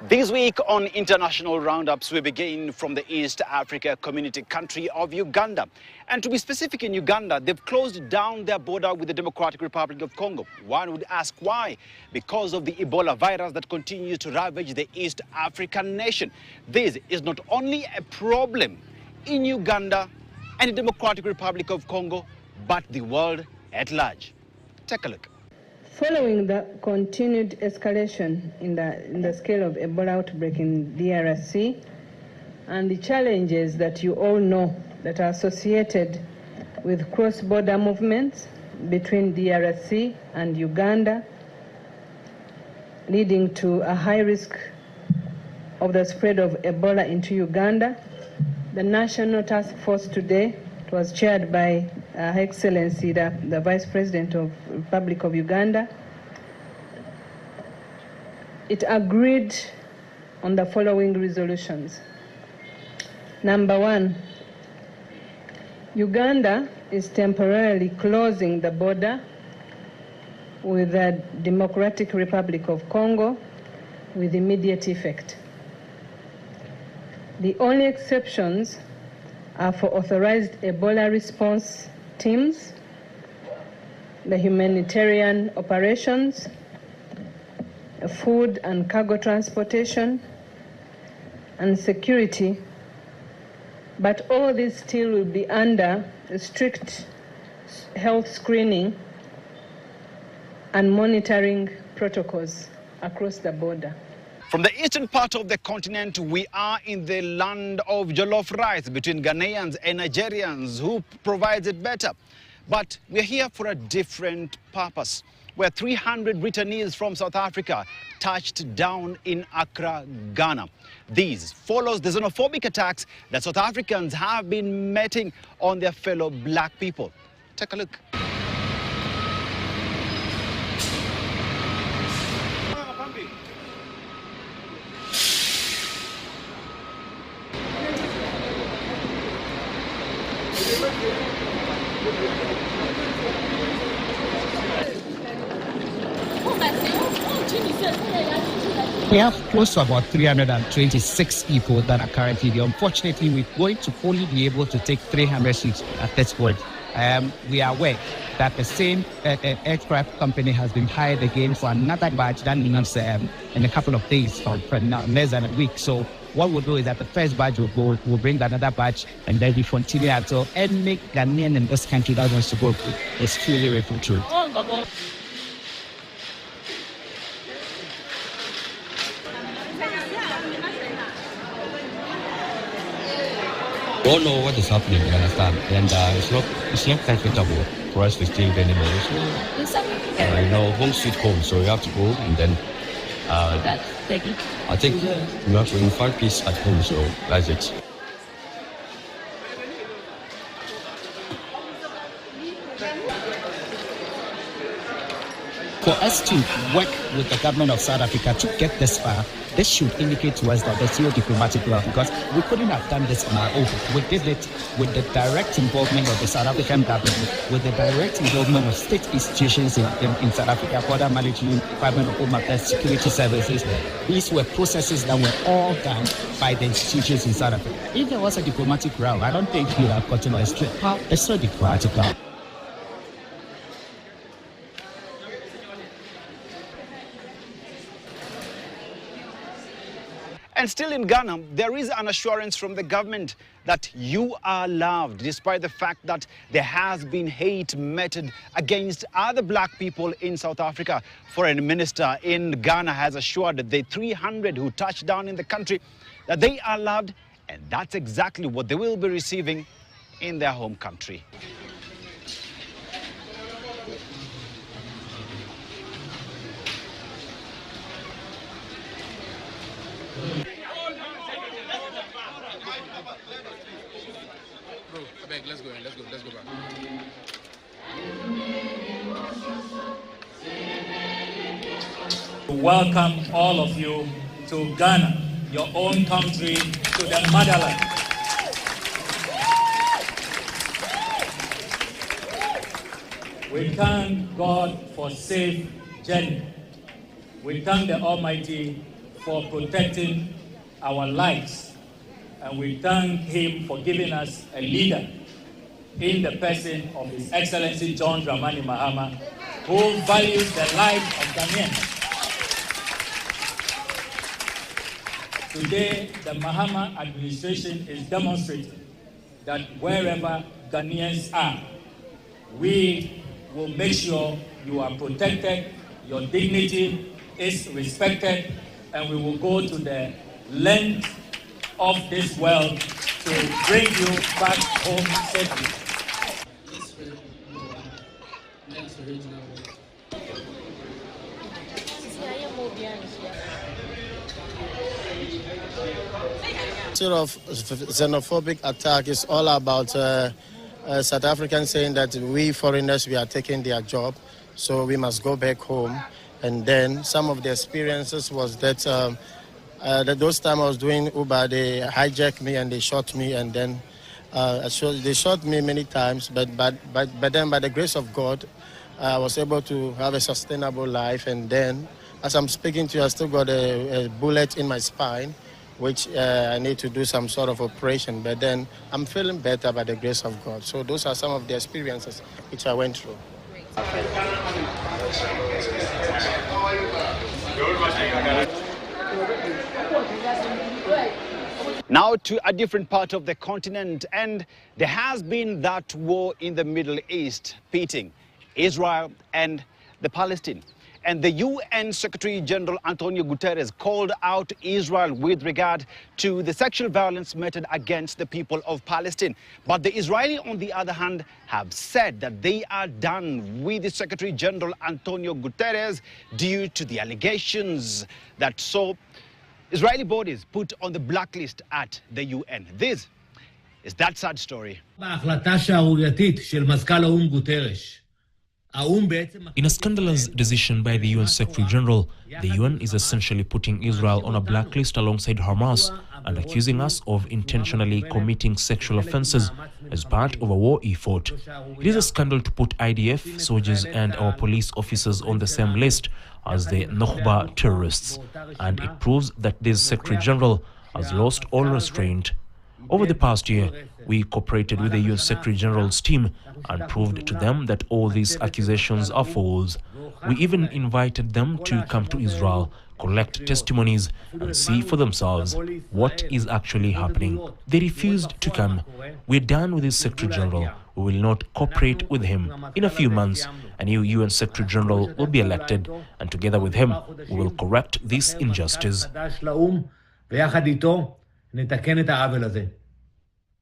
This week on International Roundups, we begin from the East Africa community country of Uganda. And to be specific, in Uganda, they've closed down their border with the Democratic Republic of Congo. One would ask why? Because of the Ebola virus that continues to ravage the East African nation. This is not only a problem in Uganda and the Democratic Republic of Congo, but the world at large. Take a look. Following the continued escalation in the scale of Ebola outbreak in DRC and the challenges that you all know that are associated with cross-border movements between DRC and Uganda, leading to a high risk of the spread of Ebola into Uganda, the National Task Force today, it was chaired by Her Excellency, the Vice President of the Republic of Uganda. It agreed on the following resolutions. Number one, Uganda is temporarily closing the border with the Democratic Republic of Congo with immediate effect. The only exceptions are for authorized Ebola response teams, the humanitarian operations, food and cargo transportation, and security. But all this still will be under strict health screening and monitoring protocols across the border. From the eastern part of the continent, we are in the land of jollof rice between Ghanaians and Nigerians. Who provides it better? But we're here for a different purpose, where 300 returnees from South Africa touched down in Accra, Ghana. This follows the xenophobic attacks that South Africans have been meting on their fellow black people. Take a look. We have close to about 326 people that are currently there. Unfortunately, we're going to only be able to take 300 seats at this point. We are aware that the same aircraft company has been hired again for another batch that means in a couple of days, for less than a week. So what we'll do is that the first batch will go, we'll bring another batch, and then we continue until any Ghanaian in this country that wants to go is fully refugee. We all know what is happening, you understand? And it's not comfortable for us to stay anymore. So, home sweet home, so we have to go and then I think we have to find peace at home, so that's it. For us to work with the government of South Africa to get this far, this should indicate to us that there's no diplomatic love, because we couldn't have done this on our own. We did it with the direct involvement of the South African government, with the direct involvement of state institutions in South Africa, border management, Department of Home Affairs, security services. These were processes that were all done by the institutions in South Africa. If there was a diplomatic row, I don't think we would have gotten a straight. It's not diplomatic row. And still in Ghana, there is an assurance from the government that you are loved, despite the fact that there has been hate meted against other black people in South Africa. Foreign Minister in Ghana has assured the 300 who touched down in the country that they are loved, and that's exactly what they will be receiving in their home country. Let's go back. Welcome all of you to Ghana, your own country, to the motherland. We thank God for safe journey. We thank the Almighty for protecting our lives. And we thank him for giving us a leader in the person of His Excellency John Dramani Mahama, who values the life of Ghanaians. Today, the Mahama administration is demonstrating that wherever Ghanaians are, we will make sure you are protected, your dignity is respected, and we will go to the length of this world to bring you back home safely. Sort of xenophobic attack is all about South Africans saying that we foreigners, we are taking their job, so we must go back home. And then some of the experiences was that those times I was doing Uber, they hijacked me and they shot me, and then they shot me many times, but then by the grace of God, I was able to have a sustainable life. And then as I'm speaking to you, I still got a bullet in my spine, which I need to do some sort of operation, but then I'm feeling better by the grace of God. So those are some of the experiences which I went through. Now to a different part of the continent, and there has been that war in the Middle East pitting Israel and the Palestinians. And the UN Secretary General Antonio Guterres called out Israel with regard to the sexual violence meted against the people of Palestine. But the Israeli, on the other hand, have said that they are done with the Secretary General Antonio Guterres due to the allegations that saw Israeli bodies put on the blacklist at the UN. This is that sad story. In a scandalous decision by the UN Secretary General, the UN is essentially putting Israel on a blacklist alongside Hamas and accusing us of intentionally committing sexual offenses as part of a war effort. It is a scandal to put IDF, soldiers and our police officers on the same list as the Nukhba terrorists, and it proves that this Secretary General has lost all restraint. Over the past year, we cooperated with the UN Secretary General's team and proved to them that all these accusations are false. We even invited them to come to Israel, collect testimonies, and see for themselves what is actually happening. They refused to come. We're done with this Secretary General. We will not cooperate with him. In a few months, a new UN Secretary General will be elected, and together with him, we will correct this injustice.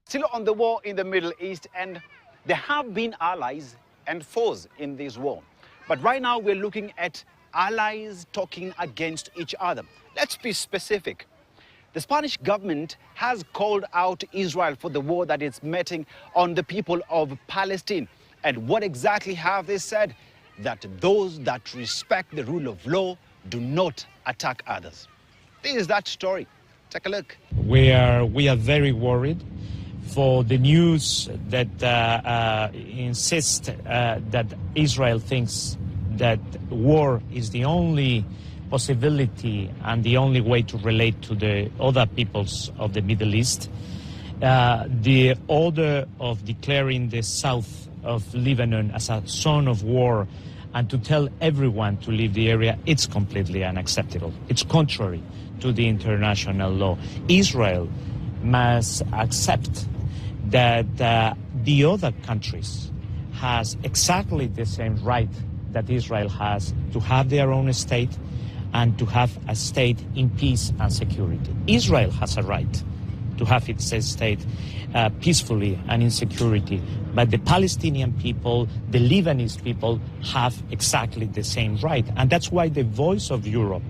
Still on the war in the Middle East, and there have been allies and foes in this war. But right now we're looking at allies talking against each other. Let's be specific. The Spanish government has called out Israel for the war that it's meting on the people of Palestine. And what exactly have they said? That those that respect the rule of law do not attack others. This is that story. Take a look. We are very worried for the news that insist that Israel thinks that war is the only possibility and the only way to relate to the other peoples of the Middle East. The order of declaring the south of Lebanon as a zone of war and to tell everyone to leave the area, it's completely unacceptable. It's contrary to the international law. Israel must accept that the other countries has exactly the same right that Israel has to have their own state and to have a state in peace and security. Israel has a right to have its state peacefully and in security, but the Palestinian people, the Lebanese people have exactly the same right. And that's why the voice of Europe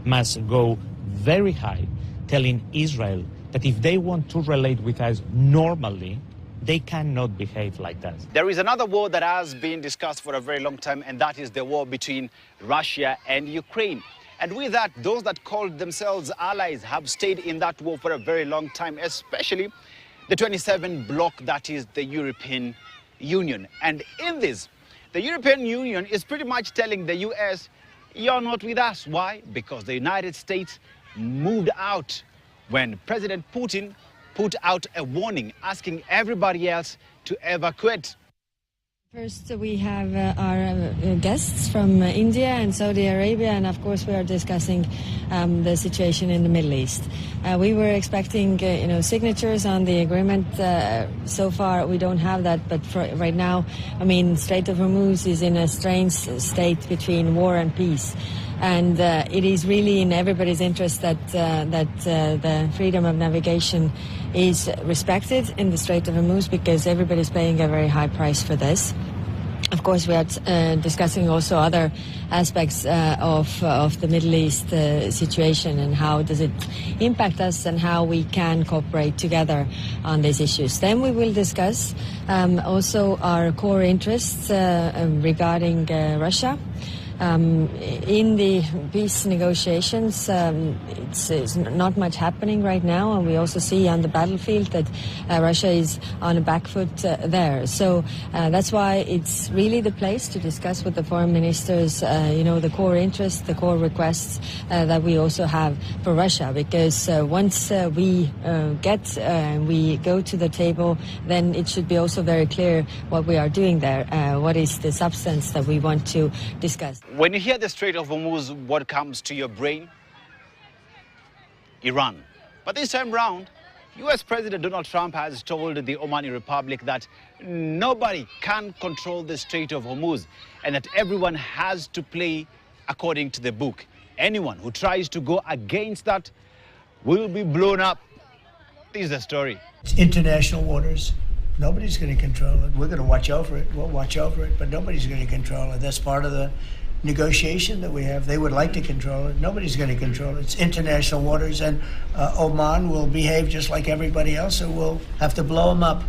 must go very high, telling Israel that if they want to relate with us normally, they cannot behave like that. There is another war that has been discussed for a very long time, and that is the war between Russia and Ukraine. And with that, those that called themselves allies have stayed in that war for a very long time, especially the 27 bloc that is the European Union. And in this, the European Union is pretty much telling the US, you're not with us. Why? Because the United States moved out when President Putin put out a warning asking everybody else to evacuate. First, we have our guests from India and Saudi Arabia, and of course we are discussing the situation in the Middle East. We were expecting signatures on the agreement. So far we don't have that, but right now, Strait of Hormuz is in a strange state between war and peace. And it is really in everybody's interest that the freedom of navigation is respected in the Strait of Hormuz, because everybody's paying a very high price for this. Of course, we are discussing also other aspects of the Middle East situation and how does it impact us and how we can cooperate together on these issues. Then we will discuss also our core interests regarding Russia. In the peace negotiations, it's not much happening right now, and we also see on the battlefield that Russia is on a back foot there. So that's why it's really the place to discuss with the foreign ministers, the core interests, the core requests that we also have for Russia, because once we we go to the table, then it should be also very clear what we are doing there, what is the substance that we want to discuss. When you hear the Strait of Hormuz, what comes to your brain? Iran. But this time round, US President Donald Trump has told the Omani Republic that nobody can control the Strait of Hormuz and that everyone has to play according to the book. Anyone who tries to go against that will be blown up. This is the story. It's international waters. Nobody's going to control it. We're going to watch over it. We'll watch over it, but nobody's going to control it. That's part of the negotiation that we have. They would like to control it. Nobody's going to control it. It's international waters, and Oman will behave just like everybody else, and we'll have to blow them up.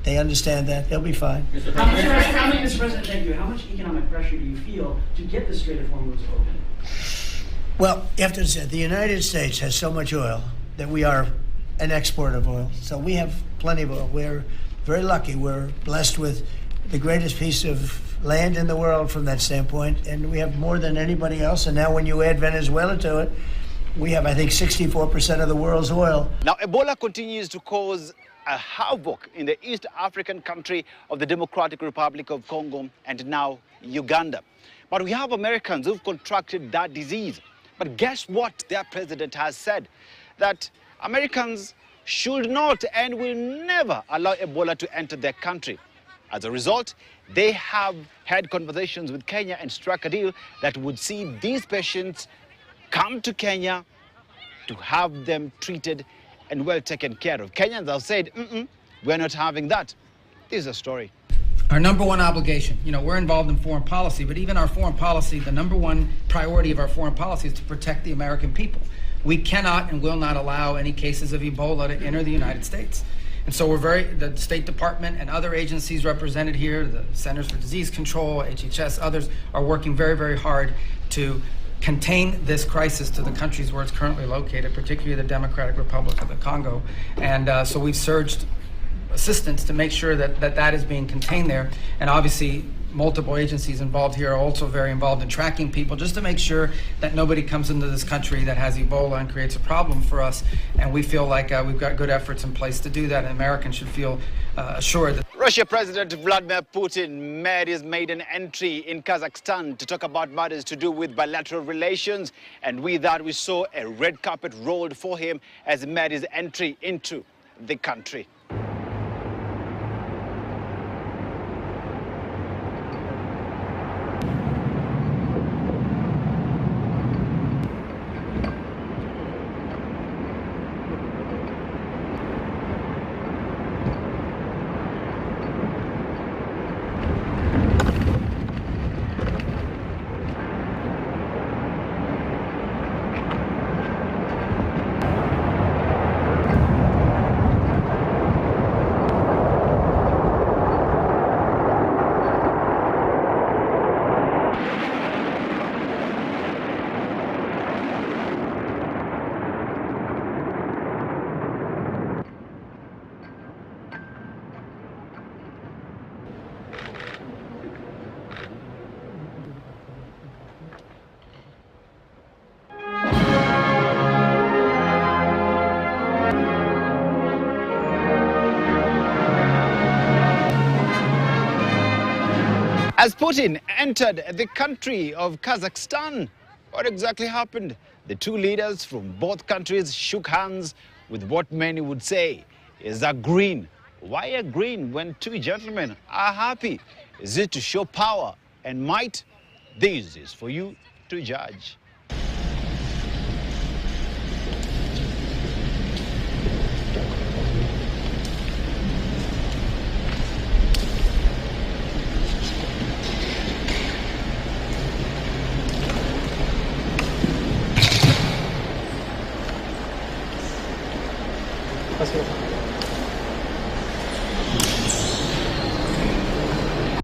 They understand that. They'll be fine. Mr. President, thank you. How much economic pressure do you feel to get the Strait of Hormuz open? Well, you have to understand, the United States has so much oil that we are an exporter of oil. So we have plenty of oil. We're very lucky. We're blessed with the greatest piece of land in the world from that standpoint, and we have more than anybody else. And now when you add Venezuela to it, we have, I think, 64% of the world's oil. Now, Ebola continues to cause a havoc in the East African country of the Democratic Republic of Congo and now Uganda. But we have Americans who've contracted that disease. But guess what? Their president has said that Americans should not and will never allow Ebola to enter their country. As a result, they have had conversations with Kenya and struck a deal that would see these patients come to Kenya to have them treated and well taken care of. Kenyans have said, we're not having that. This is a story. Our number one obligation, we're involved in foreign policy, but even our foreign policy, the number one priority of our foreign policy is to protect the American people. We cannot and will not allow any cases of Ebola to enter the United States. And so the State Department and other agencies represented here, the Centers for Disease Control, HHS, others are working very, very hard to contain this crisis to the countries where it's currently located, particularly the Democratic Republic of the Congo. And so we've surged assistance to make sure that is being contained there. And obviously, multiple agencies involved here are also very involved in tracking people just to make sure that nobody comes into this country that has Ebola and creates a problem for us. And we feel like we've got good efforts in place to do that, and Americans should feel assured that. Russia President Vladimir Putin made his maiden entry in Kazakhstan to talk about matters to do with bilateral relations. And with that, we saw a red carpet rolled for him as he made his entry into the country. As Putin entered the country of Kazakhstan, what exactly happened? The two leaders from both countries shook hands with what many would say is agreeing. Why agreeing when two gentlemen are happy? Is it to show power and might? This is for you to judge.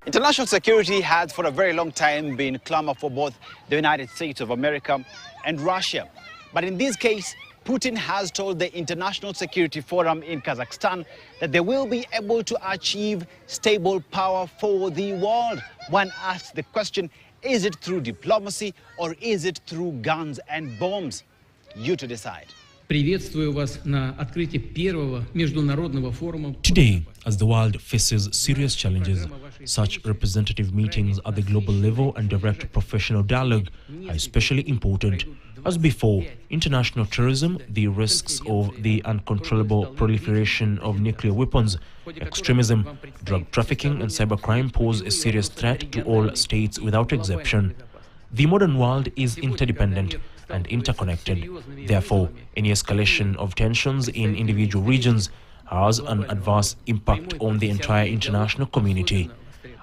International security has for a very long time been clamor for both the United States of America and Russia. But in this case, Putin has told the International Security Forum in Kazakhstan that they will be able to achieve stable power for the world. One asks the question, is it through diplomacy or is it through guns and bombs? You to decide. Приветствую вас на открытии первого международного форума. Today, as the world faces serious challenges, such representative meetings at the global level and direct professional dialogue are especially important. As before, international terrorism, the risks of the uncontrollable proliferation of nuclear weapons, extremism, drug trafficking and cybercrime pose a serious threat to all states without exception. The modern world is interdependent and interconnected. Therefore, any escalation of tensions in individual regions has an adverse impact on the entire international community.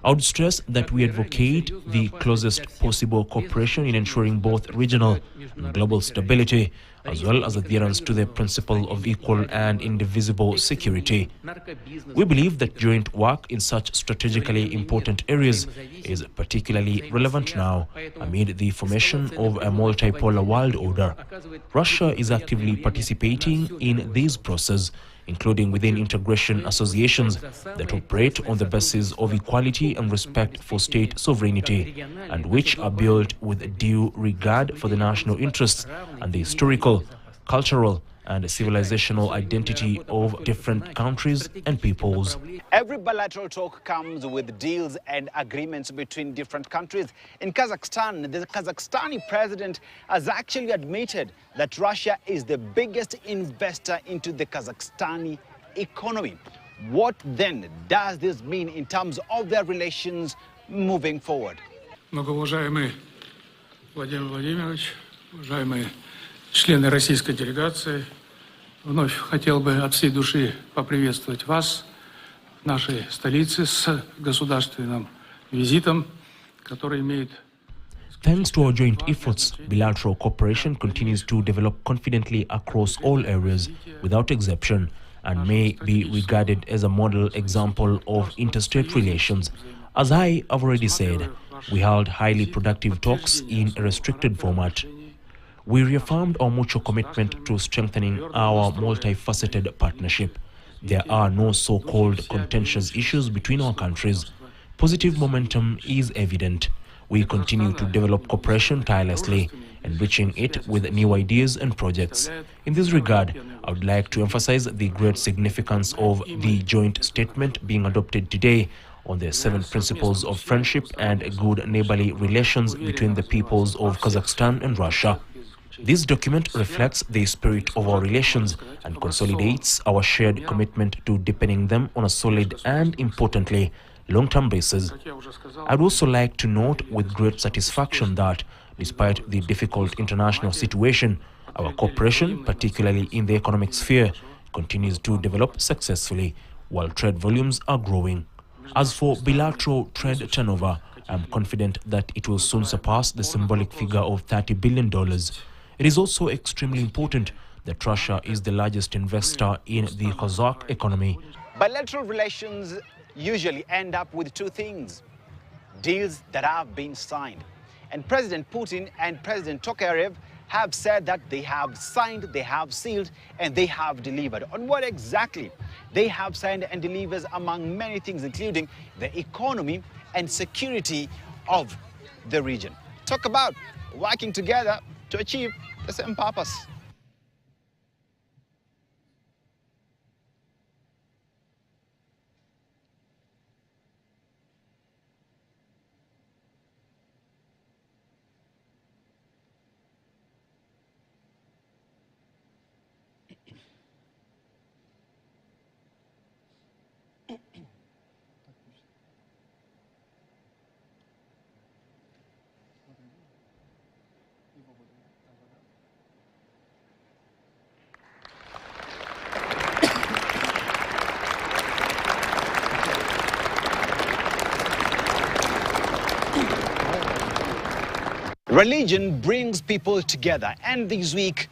I would stress that we advocate the closest possible cooperation in ensuring both regional and global stability, as well as adherence to the principle of equal and indivisible security. We believe that joint work in such strategically important areas is particularly relevant now amid the formation of a multipolar world order. Russia is actively participating in this process, including within integration associations that operate on the basis of equality and respect for state sovereignty, and which are built with due regard for the national interests and the historical, cultural and civilizational identity of different countries and peoples. Every bilateral talk comes with deals and agreements between different countries. In Kazakhstan, the Kazakhstani president has actually admitted that Russia is the biggest investor into the Kazakhstani economy. What then does this mean in terms of their relations moving forward? Многоуважаемый Владимир Владимирович, уважаемые члены российской делегации, вновь хотел бы от всей души поприветствовать вас в нашей столице с государственным визитом, который имеет... Thanks to our joint efforts, bilateral cooperation continues to develop confidently across all areas, without exception, and may be regarded as a model example of interstate relations. As I have already said, we held highly productive talks in a restricted format. We reaffirmed our mutual commitment to strengthening our multifaceted partnership. There are no so-called contentious issues between our countries. Positive momentum is evident. We continue to develop cooperation tirelessly, enriching it with new ideas and projects. In this regard, I would like to emphasize the great significance of the joint statement being adopted today on the 7 principles of friendship and good neighborly relations between the peoples of Kazakhstan and Russia. This document reflects the spirit of our relations and consolidates our shared commitment to deepening them on a solid and, importantly, long-term basis. I'd also like to note with great satisfaction that, despite the difficult international situation, our cooperation, particularly in the economic sphere, continues to develop successfully, while trade volumes are growing. As for bilateral trade turnover, I'm confident that it will soon surpass the symbolic figure of $30 billion. It is also extremely important that Russia is the largest investor in the Kazakh economy. Bilateral relations usually end up with two things: deals that have been signed. And President Putin and President Tokayev have said that they have signed, they have sealed, and they have delivered. On what exactly? They have signed and delivered among many things, including the economy and security of the region. Talk about working together to achieve the same purpose. Religion brings people together, and this week,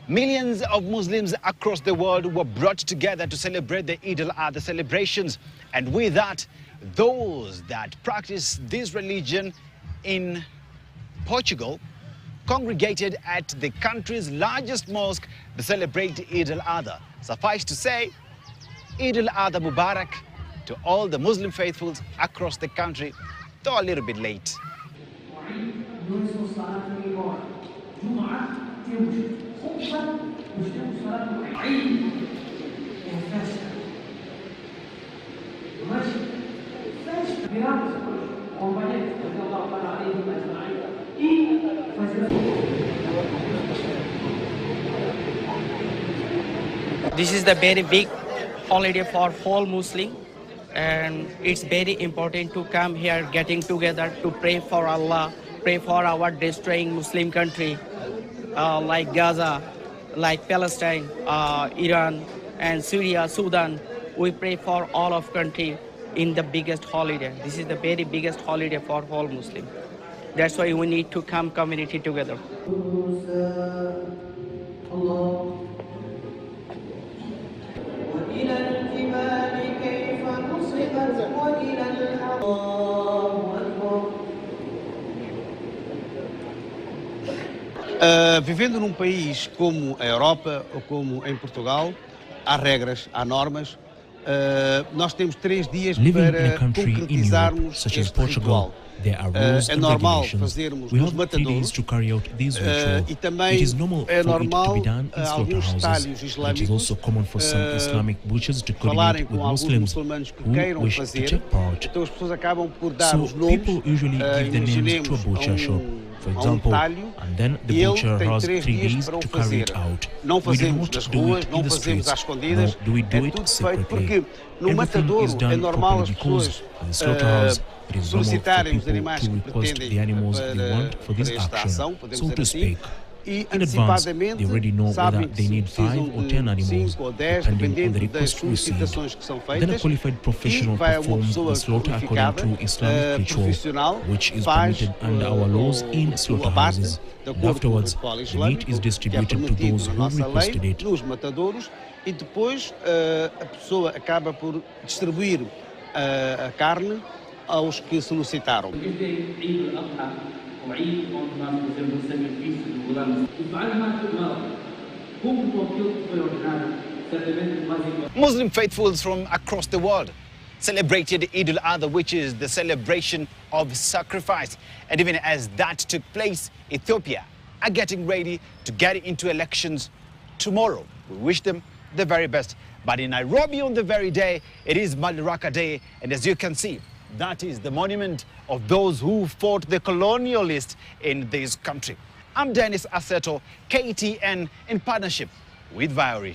millions of Muslims across the world were brought together to celebrate the Eid al-Adha celebrations. And with that, those that practice this religion in Portugal congregated at the country's largest mosque to celebrate Eid al-Adha. Suffice to say, Eid al-Adha Mubarak to all the Muslim faithfuls across the country, though a little bit late. This is the very big holiday for whole Muslim, and it's very important to come here, getting together to pray for Allah, pray for our destroying Muslim country like Gaza, like Palestine, Iran, and Syria, Sudan. We pray for all of country in the biggest holiday. This is the very biggest holiday for whole Muslim. That's why we need to come community together. Vivendo num país como a Europa ou como em Portugal, há regras, há normas. Nós temos 3 dias para concretizarmos este ritual. There are rules and regulations. We have 3 days to carry out these rituals. It is normal for it to be done in slaughterhouses. It is also common for some Islamic butchers to coordinate with Muslims who wish to take part. So people usually give the names to a butcher shop, for example, and then the butcher has 3 days to carry it out. We do not do it in the streets, nor do we do it secretly. Everything is done properly because at the slaughterhouse, it is normal for people to request the animals they want for this action, so to speak. In advance, they already know whether they need 5 or 10 animals, depending on the request received. Then a qualified professional performs the slaughter according to Islamic ritual, which is permitted under our laws in slaughterhouses. And afterwards, the meat is distributed to those who requested it. E depois a pessoa acaba por distribuir a carne aos que solicitaram. Muslim faithfuls from across the world celebrated Eid al-Adha, which is the celebration of sacrifice. And even as that took place, Ethiopia are getting ready to get into elections tomorrow. We wish them the very best. But in Nairobi on the very day, it is Madaraka Day, and as you can see, that is the monument of those who fought the colonialists in this country. I'm Dennis Aseto, KTN, in partnership with Viori.